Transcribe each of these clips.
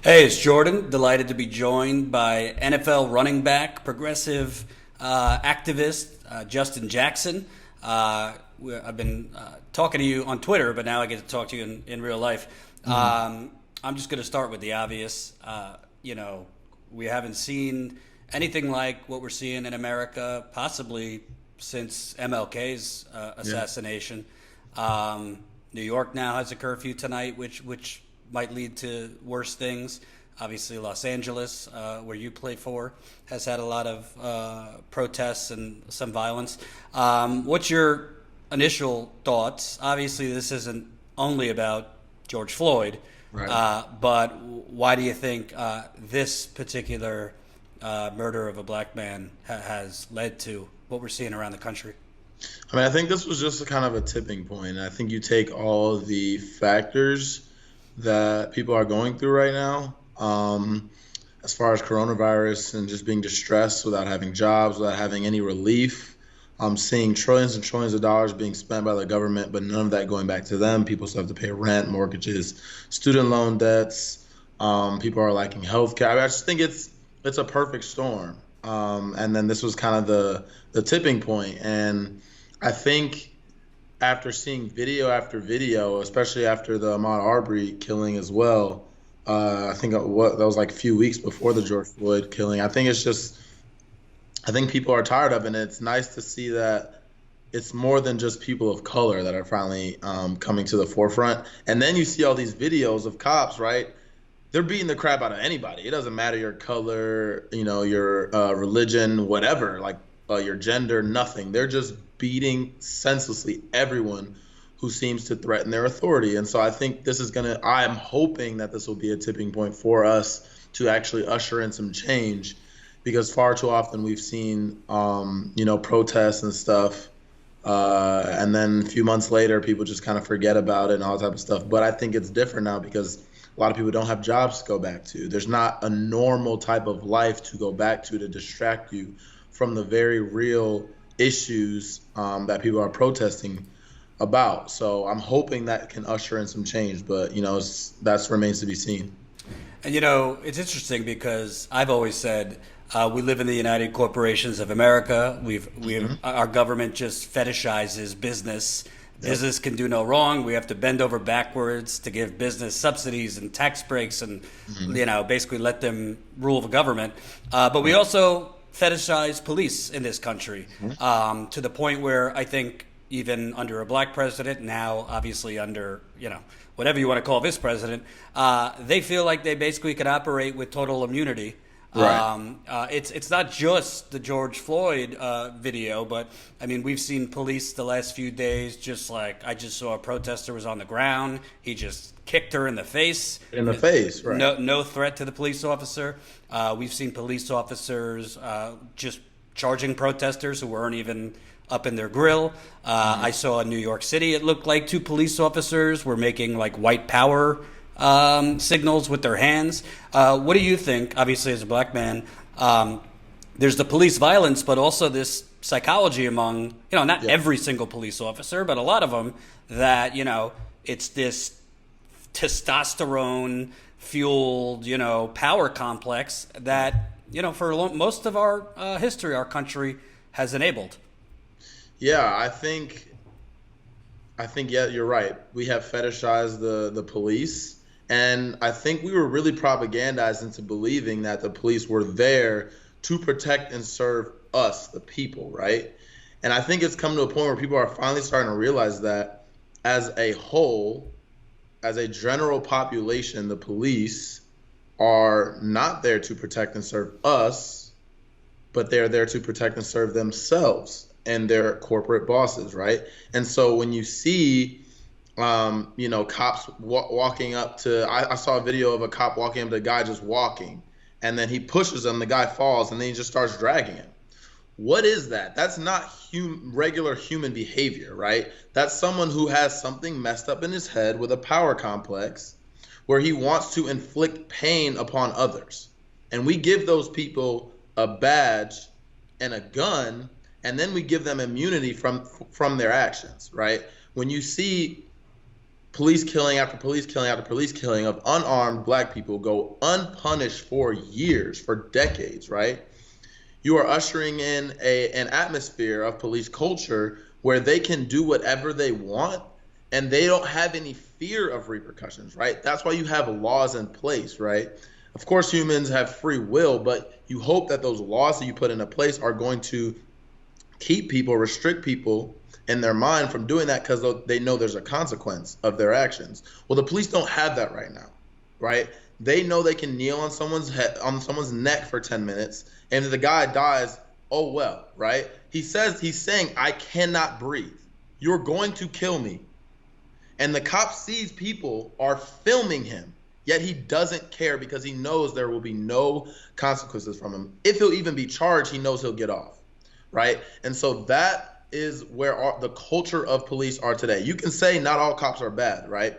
Hey, it's Jordan. Delighted to be joined by NFL running back, progressive activist Justin Jackson. I've been talking to you on Twitter, but now I get to talk to you in real life. I'm just going to start with the obvious. We haven't seen anything like what we're seeing in America, possibly since MLK's assassination. New York now has a curfew tonight, which might lead to worse things. Obviously, Los Angeles, where you play for, has had a lot of protests and some violence. What's your initial thoughts? Obviously, this isn't only about George Floyd, Right. but why do you think this particular murder of a black man has led to what we're seeing around the country? I mean, I think this was just a kind of a tipping point. I think you take all the factors that people are going through right now, as far as coronavirus and just being distressed without having jobs, without having any relief. Seeing trillions and trillions of dollars being spent by the government, but none of that going back to them. People still have to pay rent, mortgages, student loan debts. People are lacking health care. I mean, I just think it's a perfect storm. And then this was kind of the tipping point. And I think after seeing video after video, especially after the Ahmaud Arbery killing as well, I think that was like a few weeks before the George Floyd killing. I think people are tired of it, and it's nice to see that it's more than just people of color that are finally coming to the forefront. And then you see all these videos of cops, right? They're beating the crap out of anybody. It doesn't matter your color, your religion, whatever, like your gender, nothing. They're just beating senselessly everyone who seems to threaten their authority. And so I am hoping that this will be a tipping point for us to actually usher in some change, because far too often we've seen, protests and stuff. And then a few months later, people just kind of forget about it and all that type of stuff. But I think it's different now because a lot of people don't have jobs to go back to. There's not a normal type of life to go back to distract you from the very real issues that people are protesting about. So I'm hoping that can usher in some change, but that remains to be seen. And it's interesting because I've always said we live in the United Corporations of America. Our government just fetishizes business. Yep. Business can do no wrong. We have to bend over backwards to give business subsidies and tax breaks, and basically let them rule the government. But we also fetishize police in this country, to the point where I think even under a black president, now obviously under whatever you want to call this president, they feel like they basically could operate with total immunity. Right. It's not just the George Floyd video, but I mean, we've seen police the last few days. Just like I just saw a protester was on the ground, he just kicked her in the face. In the face, right? No threat to the police officer. We've seen police officers just charging protesters who weren't even up in their grill. I saw in New York City, it looked like two police officers were making like white power signals with their hands. What do you think? Obviously, as a black man, there's the police violence, but also this psychology among, not every single police officer, but a lot of them, that, it's this testosterone fueled, power complex that, for most of our history, our country has enabled. Yeah, yeah, you're right. We have fetishized the police, and I think we were really propagandized into believing that the police were there to protect and serve us, the people, right? And I think it's come to a point where people are finally starting to realize that as a whole, as a general population, the police are not there to protect and serve us, but they're there to protect and serve themselves and their corporate bosses, right? And so when you see, cops walking up to, I saw a video of a cop walking up to a guy just walking, and then he pushes him, the guy falls, and then he just starts dragging him. What is that? That's not regular human behavior, right? That's someone who has something messed up in his head with a power complex where he wants to inflict pain upon others. And we give those people a badge and a gun, and then we give them immunity from their actions, right? When you see police killing after police killing after police killing of unarmed black people go unpunished for years, for decades, right? You are ushering in an atmosphere of police culture where they can do whatever they want and they don't have any fear of repercussions, right? That's why you have laws in place, right? Of course, humans have free will, but you hope that those laws that you put into place are going to keep people, restrict people in their mind from doing that because they know there's a consequence of their actions. Well, the police don't have that right now, right? They know they can kneel on someone's head, on someone's neck for 10 minutes, and if the guy dies, oh well, right? He's saying, I cannot breathe. You're going to kill me. And the cop sees people are filming him, yet he doesn't care because he knows there will be no consequences from him. If he'll even be charged, he knows he'll get off, right? And so that is where the culture of police are today. You can say not all cops are bad, right?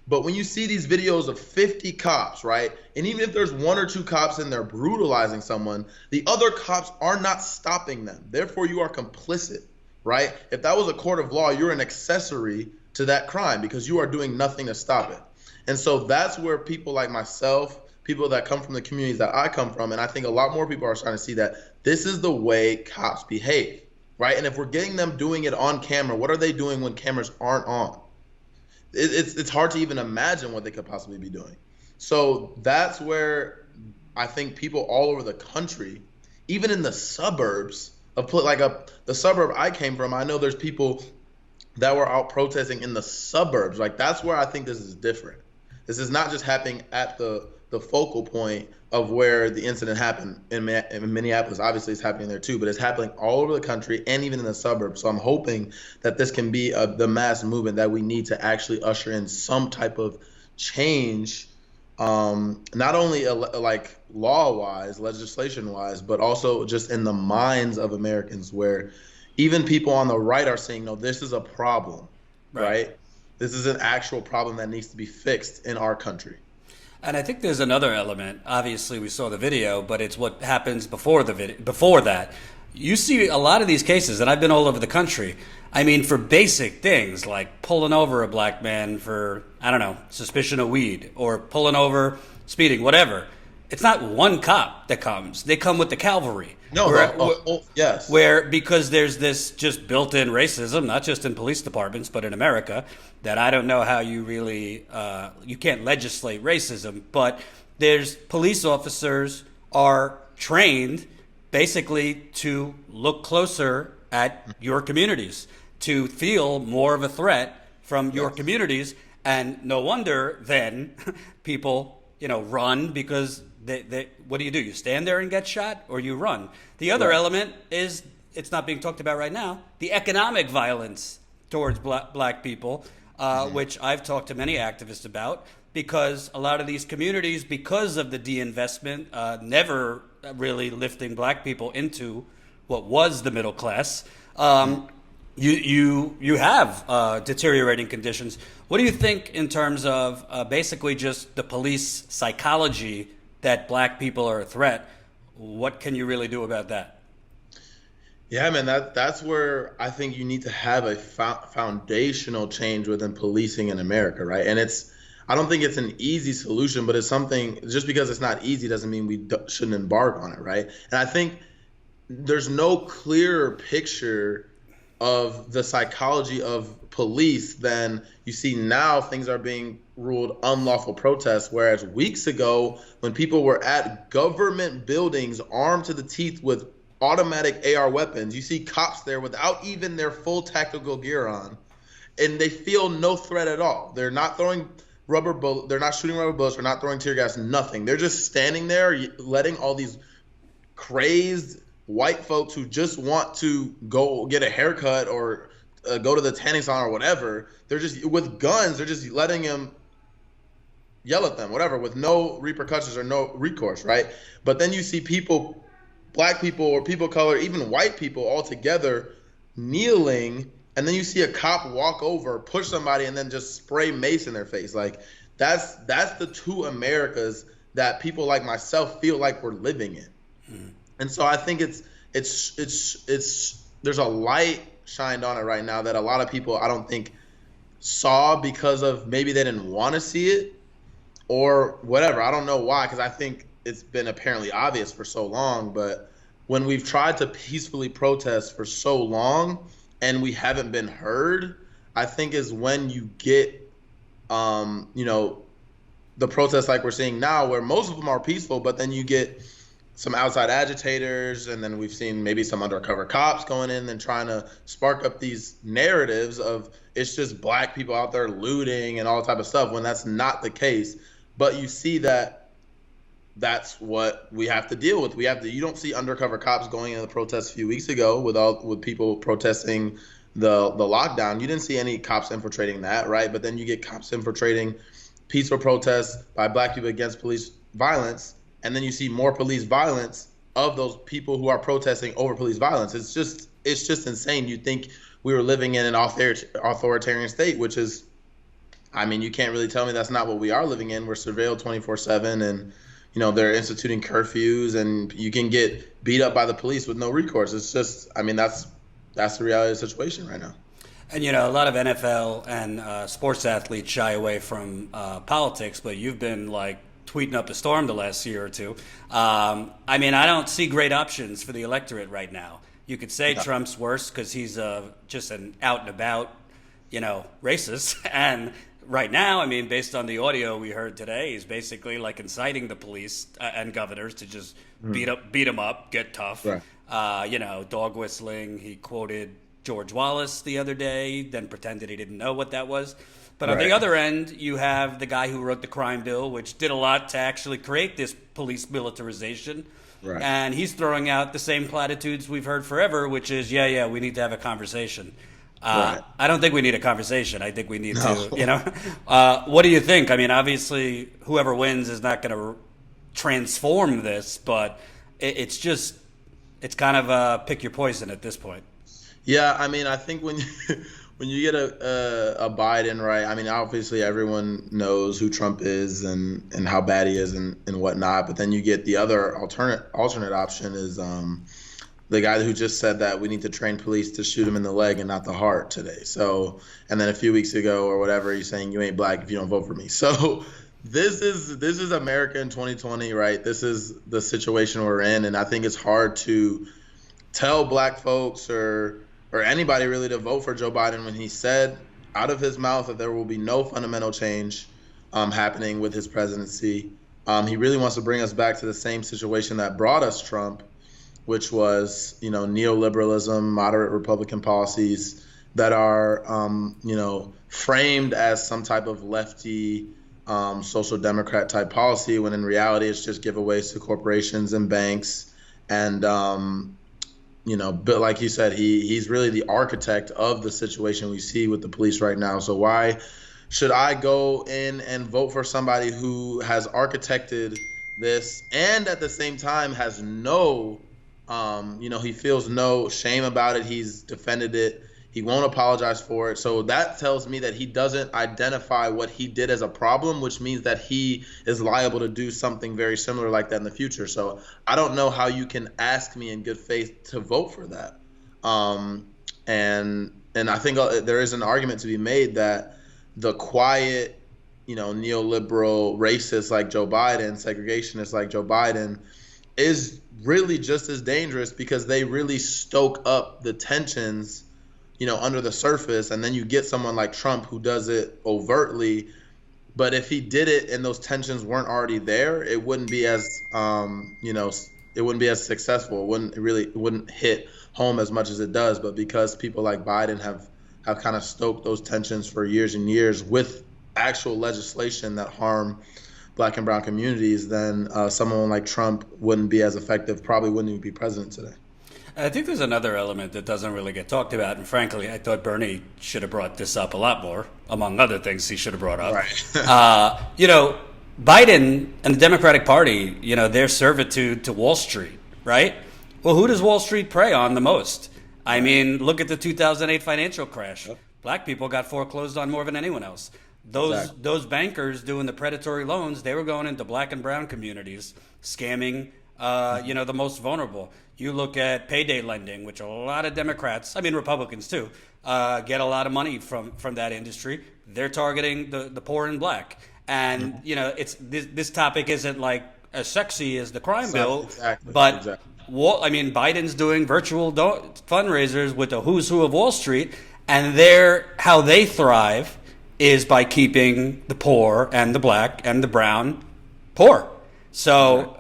But when you see these videos of 50 cops, right? And even if there's one or two cops in there brutalizing someone, the other cops are not stopping them. Therefore, you are complicit, right? If that was a court of law, you're an accessory to that crime because you are doing nothing to stop it. And so that's where people like myself, people that come from the communities that I come from, and I think a lot more people are starting to see that this is the way cops behave, right? And if we're getting them doing it on camera, what are they doing when cameras aren't on? It's hard to even imagine what they could possibly be doing. So that's where I think people all over the country, even in the suburbs of the suburb I came from, I know there's people that were out protesting in the suburbs. Like that's where I think this is different. This is not just happening at the focal point of where the incident happened in Minneapolis. Obviously, it's happening there too, but it's happening all over the country and even in the suburbs. So I'm hoping that this can be the mass movement that we need to actually usher in some type of change, not only like law-wise, legislation-wise, but also just in the minds of Americans where even people on the right are saying, no, this is a problem, right? This is an actual problem that needs to be fixed in our country. And I think there's another element. Obviously, we saw the video, but it's what happens before the video. Before that, you see a lot of these cases, and I've been all over the country. I mean, for basic things like pulling over a black man for, I don't know, suspicion of weed or pulling over, speeding, whatever. It's not one cop that comes. They come with the cavalry. Yes. Where, because there's this just built-in racism, not just in police departments, but in America, that I don't know how you really, you can't legislate racism, but there's police officers are trained basically to look closer at your communities, to feel more of a threat from your communities. And no wonder then people, run because what do? You stand there and get shot, or you run? The other element is, it's not being talked about right now, the economic violence towards black people, which I've talked to many activists about, because a lot of these communities, because of the de-investment, never really lifting black people into what was the middle class, you have deteriorating conditions. What do you think in terms of basically just the police psychology that black people are a threat? What can you really do about that? Yeah, man, that's where I think you need to have a foundational change within policing in America, right? And I don't think it's an easy solution, but it's something, just because it's not easy doesn't mean we shouldn't embark on it, right? And I think there's no clearer picture of the psychology of police than you see now. Things are being ruled unlawful protests, whereas weeks ago, when people were at government buildings armed to the teeth with automatic AR weapons, you see cops there without even their full tactical gear on, and they feel no threat at all. They're not throwing they're not shooting rubber bullets, they're not throwing tear gas, nothing. They're just standing there letting all these crazed white folks who just want to go get a haircut or go to the tanning salon or whatever, they're just with guns, they're just letting them yell at them, whatever, with no repercussions or no recourse, right? But then you see people, black people or people of color, even white people all together kneeling, and then you see a cop walk over, push somebody, and then just spray mace in their face. Like that's the two Americas that people like myself feel like we're living in. And so I think it's there's a light shined on it right now that a lot of people, I don't think, saw because of maybe they didn't want to see it or whatever. I don't know why, because I think it's been apparently obvious for so long. But when we've tried to peacefully protest for so long and we haven't been heard, I think is when you get, the protests like we're seeing now, where most of them are peaceful, but then you get some outside agitators, and then we've seen maybe some undercover cops going in and trying to spark up these narratives of it's just black people out there looting and all type of stuff, when that's not the case. But you see that that's what we have to deal with. You don't see undercover cops going in the protests a few weeks ago with people protesting the lockdown. You didn't see any cops infiltrating that, right? But then you get cops infiltrating peaceful protests by black people against police violence, and then you see more police violence of those people who are protesting over police violence. It's just insane. You'd think we were living in an authoritarian state, which is, I mean, you can't really tell me that's not what we are living in. We're surveilled 24/7, and they're instituting curfews, and you can get beat up by the police with no recourse. It's just, I mean, that's the reality of the situation right now. And, a lot of NFL and sports athletes shy away from politics, but you've been like tweeting up a storm the last year or two. I mean, I don't see great options for the electorate right now. You could say Trump's worse because he's just an out and about, racist. And right now, I mean, based on the audio we heard today, he's basically like inciting the police and governors to just beat them up, get tough. Right. Dog whistling. He quoted George Wallace the other day, then pretended he didn't know what that was. But on the other end, you have the guy who wrote the crime bill, which did a lot to actually create this police militarization. Right. And he's throwing out the same platitudes we've heard forever, which is, we need to have a conversation. Right. I don't think we need a conversation. I think we need to, what do you think? I mean, obviously, whoever wins is not going to transform this, but it's kind of a pick your poison at this point. Yeah, I mean, I think when you get a Biden, right, I mean, obviously everyone knows who Trump is and how bad he is and whatnot, but then you get the other alternate option is the guy who just said that we need to train police to shoot him in the leg and not the heart today. So, and then a few weeks ago or whatever, he's saying you ain't black if you don't vote for me. So this is America in 2020, right? This is the situation we're in, and I think it's hard to tell black folks or anybody really to vote for Joe Biden when he said out of his mouth that there will be no fundamental change happening with his presidency. He really wants to bring us back to the same situation that brought us Trump, which was, neoliberalism, moderate Republican policies that are, framed as some type of lefty social democrat type policy, when in reality it's just giveaways to corporations and banks. And, but like you said, he's really the architect of the situation we see with the police right now. So why should I go in and vote for somebody who has architected this and at the same time has no, he feels no shame about it. He's defended it. He won't apologize for it. So that tells me that he doesn't identify what he did as a problem, which means that he is liable to do something very similar like that in the future. So I don't know how you can ask me in good faith to vote for that. And I think there is an argument to be made that the quiet, neoliberal racist like Joe Biden, segregationist like Joe Biden, is really just as dangerous because they really stoke up the tensions under the surface, and then you get someone like Trump who does it overtly. But if he did it and those tensions weren't already there, it wouldn't be as, it wouldn't be as successful. It wouldn't hit home as much as it does. But because people like Biden have kind of stoked those tensions for years and years with actual legislation that harm black and brown communities, then someone like Trump wouldn't be as effective, probably wouldn't even be president today. I think there's another element that doesn't really get talked about, and frankly, I thought Bernie should have brought this up a lot more, among other things he should have brought up. Right. Biden and the Democratic Party, their servitude to Wall Street, right? Well, who does Wall Street prey on the most? I mean, look at the 2008 financial crash. Yep. Black people got foreclosed on more than anyone else. Those bankers doing the predatory loans, they were going into black and brown communities, scamming, the most vulnerable. You look at payday lending, which a lot of Democrats, I mean Republicans too, get a lot of money from that industry. They're targeting the poor and black. And it's this topic isn't like as sexy as the crime bill, but I mean Biden's doing virtual fundraisers with the who's who of Wall Street, and how they thrive is by keeping the poor and the black and the brown poor. So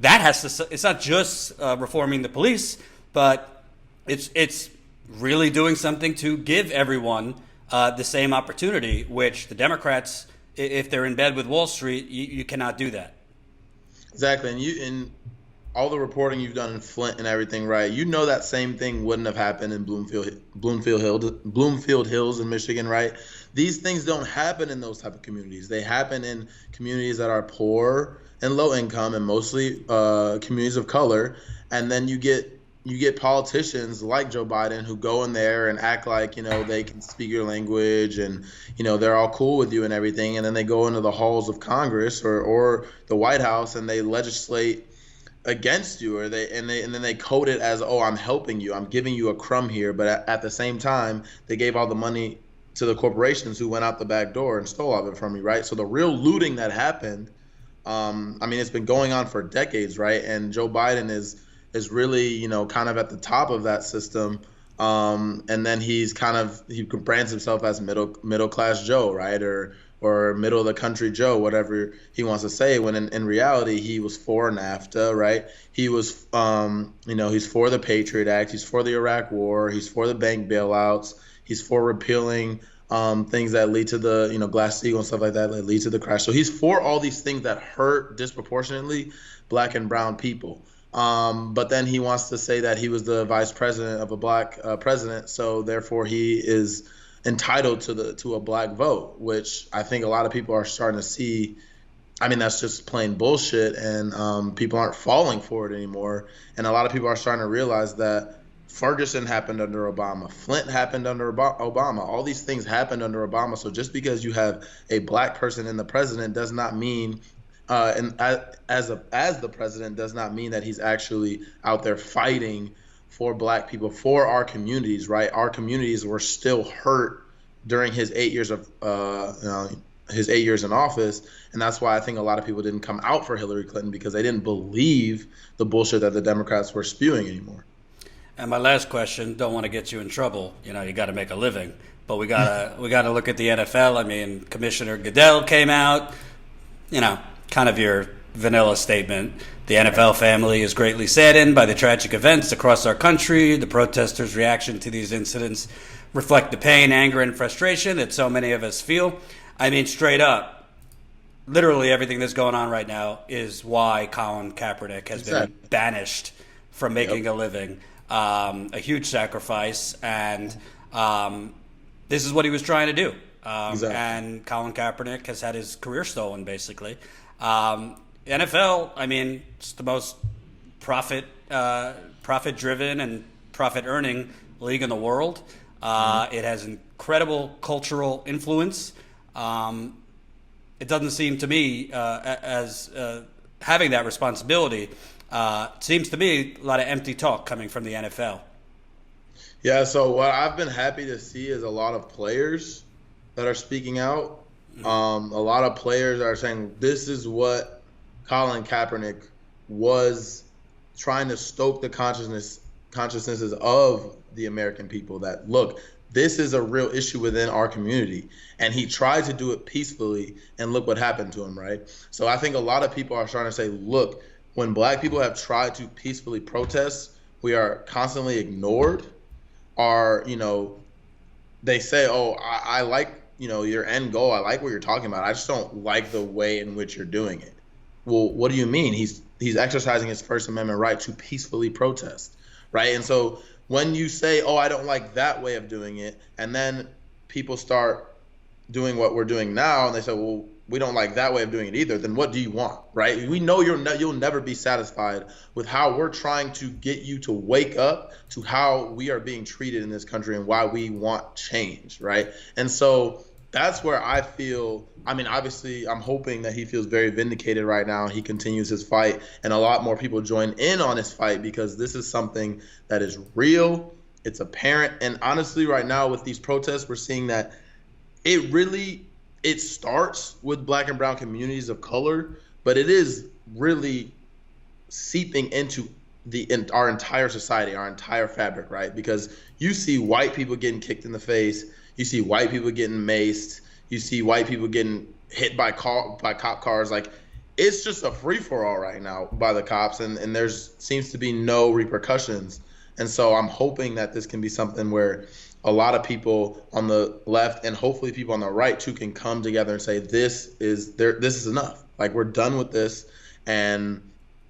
that has to. It's not just reforming the police, but it's really doing something to give everyone the same opportunity, which the Democrats, if they're in bed with Wall Street, you cannot do that. Exactly, and in all the reporting you've done in Flint and everything, right? You know that same thing wouldn't have happened in Bloomfield Hills in Michigan, right? These things don't happen in those type of communities. They happen in communities that are poor and low income, and mostly communities of color. And then you get politicians like Joe Biden who go in there and act like they can speak your language and they're all cool with you and everything, and then they go into the halls of Congress or the White House and they legislate against you, and then they code it as, oh, I'm helping you, I'm giving you a crumb here, but at the same time they gave all the money to the corporations who went out the back door and stole all of it from you, right? So the real looting that happened, I mean, it's been going on for decades, right? And Joe Biden is really, kind of at the top of that system. And then he brands himself as middle class Joe, right? Or middle of the country Joe, whatever he wants to say, when in reality, he was for NAFTA, right? He was, he's for the Patriot Act. He's for the Iraq War. He's for the bank bailouts. He's for repealing things that lead to the, Glass-Steagall and stuff like that lead to the crash. So he's for all these things that hurt disproportionately black and brown people. But then he wants to say that he was the vice president of a black president, so therefore he is entitled to a black vote, which I think a lot of people are starting to see. I mean, that's just plain bullshit, and people aren't falling for it anymore. And a lot of people are starting to realize that Ferguson happened under Obama, Flint happened under Obama, all these things happened under Obama. So just because you have a black person in the president does not mean and as the president does not mean that he's actually out there fighting for black people, for our communities, right? Our communities were still hurt during his 8 years of his 8 years in office, and that's why I think a lot of people didn't come out for Hillary Clinton, because they didn't believe the bullshit that the Democrats were spewing anymore. And my last question, don't want to get you in trouble. You got to make a living, but we gotta look at the NFL. I mean, Commissioner Goodell came out, kind of your vanilla statement. The NFL family is greatly saddened by the tragic events across our country. The protesters' reaction to these incidents reflect the pain, anger, and frustration that so many of us feel. I mean, straight up, literally everything that's going on right now is why Colin Kaepernick has been banished from making a living. A huge sacrifice, and this is what he was trying to do. And Colin Kaepernick has had his career stolen, basically. NFL, I mean, it's the most profit-driven and profit-earning league in the world. It has incredible cultural influence. It doesn't seem to me as having that responsibility. It seems to me a lot of empty talk coming from the NFL. Yeah, so what I've been happy to see is a lot of players that are speaking out. A lot of players are saying this is what Colin Kaepernick was trying to stoke the consciousnesses of the American people, that, look, this is a real issue within our community. And he tried to do it peacefully, and look what happened to him, right? So I think a lot of people are trying to say, look, when black people have tried to peacefully protest, we are constantly ignored. They say, oh, I like, your end goal. I like what you're talking about. I just don't like the way in which you're doing it. Well, what do you mean? He's exercising his First Amendment right to peacefully protest, right? And so when you say, oh, I don't like that way of doing it, and then people start doing what we're doing now, and they say, well, we don't like that way of doing it either, then what do you want, right? We know you'll never be satisfied with how we're trying to get you to wake up to how we are being treated in this country and why we want change, right? And so that's where I feel, I mean, obviously, I'm hoping that he feels very vindicated right now. He continues his fight, and a lot more people join in on his fight because this is something that is real. It's apparent. And honestly, right now with these protests, we're seeing that it starts with Black and brown communities of color, but it is really seeping into our entire society, our entire fabric, right? Because you see white people getting kicked in the face, you see white people getting maced, you see white people getting hit by cop cars. Like, it's just a free for all right now by the cops, and there's seems to be no repercussions. And so I'm hoping that this can be something where a lot of people on the left and hopefully people on the right too can come together and say this is enough. Like, we're done with this, and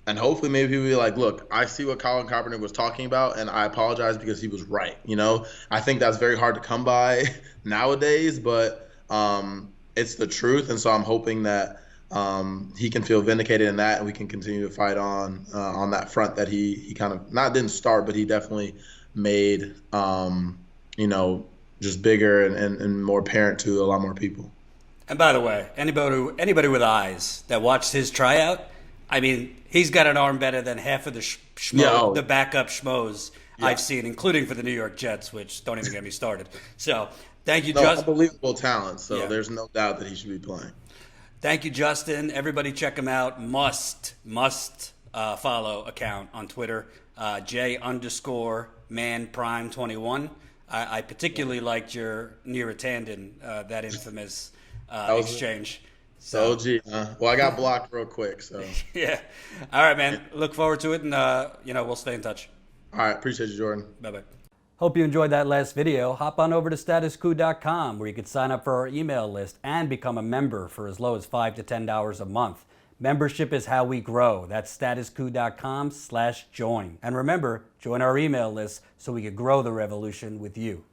hopefully maybe people be like, look, I see what Colin Kaepernick was talking about, and I apologize because he was right. You know, I think that's very hard to come by nowadays, but it's the truth. And so I'm hoping that he can feel vindicated in that, and we can continue to fight on that front that he kind of didn't start, but he definitely made, just bigger and more apparent to a lot more people. And by the way, anybody with eyes that watched his tryout, I mean, he's got an arm better than half of the backup schmoes I've seen, including for the New York Jets, which don't even get me started. So thank you, Justin. Unbelievable talent. So there's no doubt that he should be playing. Thank you, Justin. Everybody check him out. Must follow account on Twitter, J_manprime21. I particularly liked your near tandon, that infamous exchange. So, well, I got blocked real quick. So yeah. All right, man. Look forward to it, and we'll stay in touch. All right. Appreciate you, Jordan. Bye-bye. Hope you enjoyed that last video. Hop on over to statuscoup.com where you can sign up for our email list and become a member for as low as $5 to $10 a month. Membership is how we grow. That's statuscoup.com/join. And remember, join our email list so we can grow the revolution with you.